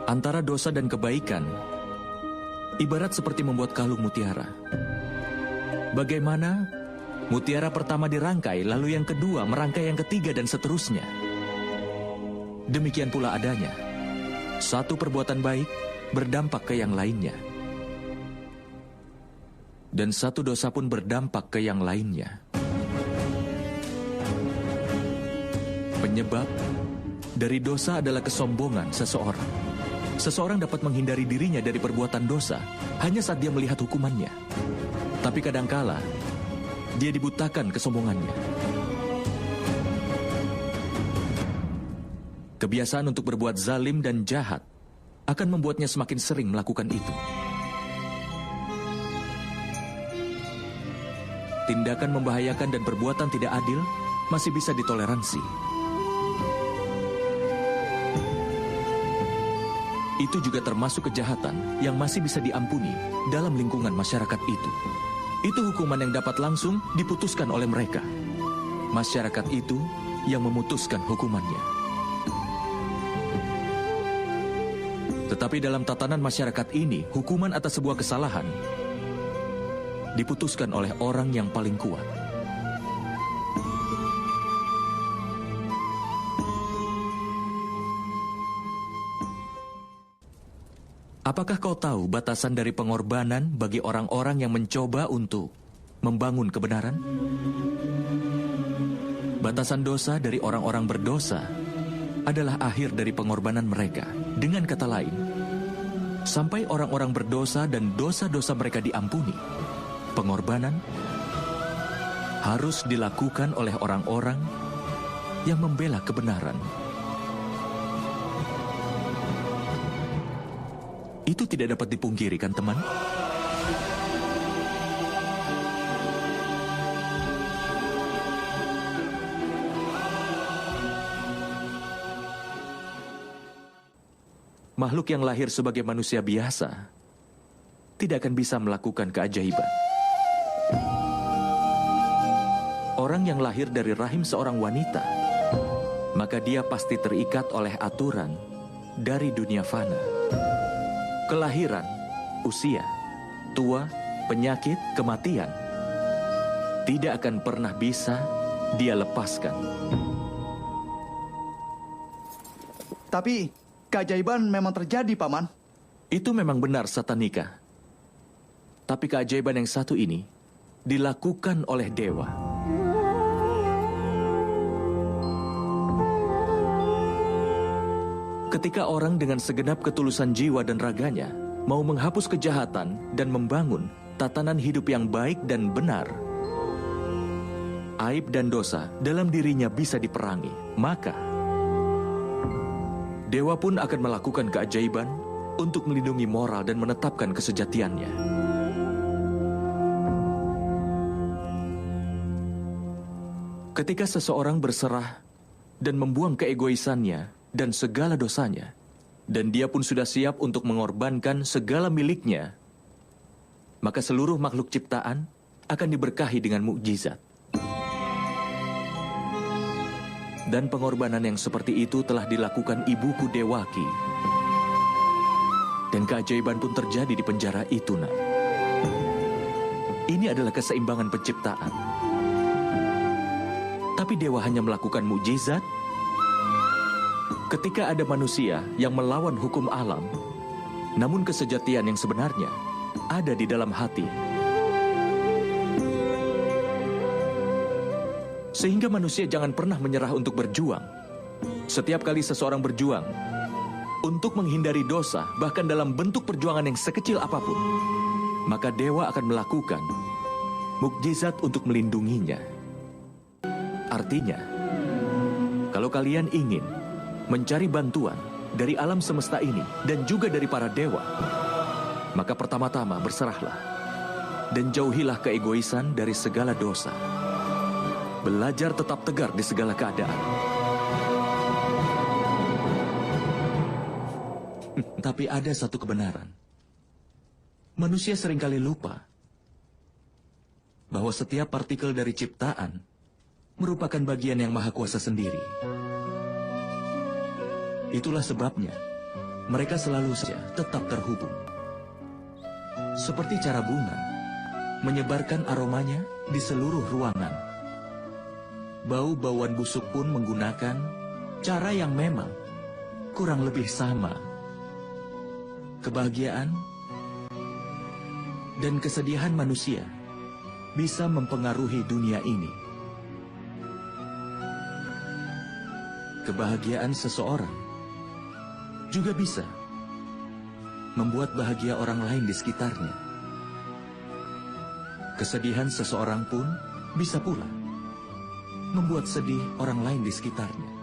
Antara dosa dan kebaikan, ibarat seperti membuat kalung mutiara. Bagaimana mutiara pertama dirangkai, lalu yang kedua merangkai yang ketiga dan seterusnya. Demikian pula adanya. Satu perbuatan baik berdampak ke yang lainnya. Dan satu dosa pun berdampak ke yang lainnya. Penyebab dari dosa adalah kesombongan seseorang. Seseorang dapat menghindari dirinya dari perbuatan dosa hanya saat dia melihat hukumannya. Tapi kadangkala dia dibutakan kesombongannya. Kebiasaan untuk berbuat zalim dan jahat akan membuatnya semakin sering melakukan itu. Tindakan membahayakan dan perbuatan tidak adil masih bisa ditoleransi. Itu juga termasuk kejahatan yang masih bisa diampuni dalam lingkungan masyarakat itu. Itu hukuman yang dapat langsung diputuskan oleh mereka. Masyarakat itu yang memutuskan hukumannya. Tetapi dalam tatanan masyarakat ini, hukuman atas sebuah kesalahan diputuskan oleh orang yang paling kuat. Apakah kau tahu batasan dari pengorbanan bagi orang-orang yang mencoba untuk membangun kebenaran? Batasan dosa dari orang-orang berdosa adalah akhir dari pengorbanan mereka. Dengan kata lain, sampai orang-orang berdosa dan dosa-dosa mereka diampuni, pengorbanan harus dilakukan oleh orang-orang yang membela kebenaran. Itu tidak dapat dipungkiri, kan, teman? Makhluk yang lahir sebagai manusia biasa tidak akan bisa melakukan keajaiban. Orang yang lahir dari rahim seorang wanita, maka dia pasti terikat oleh aturan dari dunia fana. Kelahiran, usia, tua, penyakit, kematian tidak akan pernah bisa dia lepaskan. Tapi keajaiban memang terjadi, Paman. Itu memang benar, Satanika. Tapi keajaiban yang satu ini dilakukan oleh dewa. Ketika orang dengan segenap ketulusan jiwa dan raganya mau menghapus kejahatan dan membangun tatanan hidup yang baik dan benar, aib dan dosa dalam dirinya bisa diperangi. Maka dewa pun akan melakukan keajaiban untuk melindungi moral dan menetapkan kesejatiannya. Ketika seseorang berserah dan membuang keegoisannya dan segala dosanya, dan dia pun sudah siap untuk mengorbankan segala miliknya, maka seluruh makhluk ciptaan akan diberkahi dengan mukjizat. Dan pengorbanan yang seperti itu telah dilakukan ibuku Dewaki. Dan keajaiban pun terjadi di penjara itu, nak. Ini adalah keseimbangan penciptaan. Tapi dewa hanya melakukan mukjizat ketika ada manusia yang melawan hukum alam, namun kesejatian yang sebenarnya ada di dalam hati. Sehingga manusia jangan pernah menyerah untuk berjuang. Setiap kali seseorang berjuang untuk menghindari dosa, bahkan dalam bentuk perjuangan yang sekecil apapun, maka dewa akan melakukan mukjizat untuk melindunginya. Artinya, kalau kalian ingin mencari bantuan dari alam semesta ini dan juga dari para dewa, maka pertama-tama berserahlah dan jauhilah keegoisan dari segala dosa. Belajar tetap tegar di segala keadaan. Tapi ada satu kebenaran. Manusia seringkali lupa bahwa setiap partikel dari ciptaan merupakan bagian yang maha kuasa sendiri. Itulah sebabnya mereka selalu saja tetap terhubung. Seperti cara bunga menyebarkan aromanya di seluruh ruangan. Bau-bauan busuk pun menggunakan cara yang memang kurang lebih sama. Kebahagiaan dan kesedihan manusia bisa mempengaruhi dunia ini. Kebahagiaan seseorang juga bisa membuat bahagia orang lain di sekitarnya. Kesedihan seseorang pun bisa pula membuat sedih orang lain di sekitarnya.